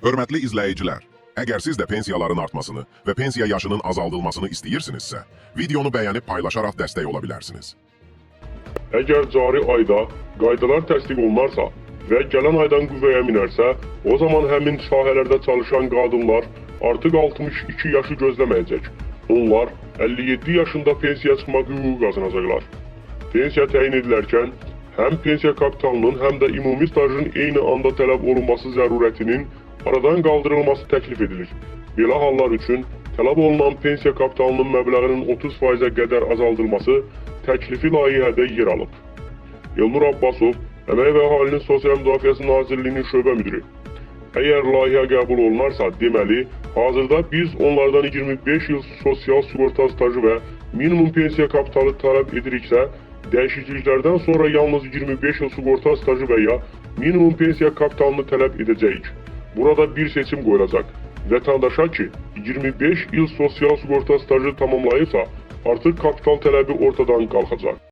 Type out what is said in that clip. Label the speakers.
Speaker 1: Hörmətli izləyicilər, əgər siz də pensiyaların artmasını və pensiya yaşının azaldılmasını istəyirsinizsə, videonu bəyənib paylaşaraq dəstək ola bilərsiniz.
Speaker 2: Əgər cari ayda qaydalar təsdiq olunarsa və gələn aydan qüvvəyə minərsə, o zaman həmin sahələrdə çalışan qadınlar artıq 62 yaşı gözləməyəcək. Onlar 57 yaşında pensiya çıxmaq hüququ qazanacaqlar. Pensiya təyin edilərkən həm pensiya kapitalının, həm də ümumi stajın eyni anda tələb olunması zərurətinin aradan qaldırılması təklif edilir. Belə hallar üçün tələb olunan pensiya kapitalının məbləğinin 30%-ə qədər azaldılması təklifi layihədə yer alıb. Elnur Abbasov, Əmək və Əhalinin Sosial Müdafiəsi Nazirliyinin şöbə müdiri. Əgər layihə qəbul olunarsa, deməli, hazırda biz onlardan 25 il sosial sığorta stajı və minimum pensiya kapitalı tələb ediriksə, dəyişikliklərdən sonra yalnız 25 il sığorta stajı və ya minimum pensiya kapitalını tələb edəcəyik. Burada bir seçim qoyulacaq. Vətəndaşa ki, 25 il sosial sığorta stajı tamamlayıbsa, artıq kapital tələbi ortadan qalxacaq.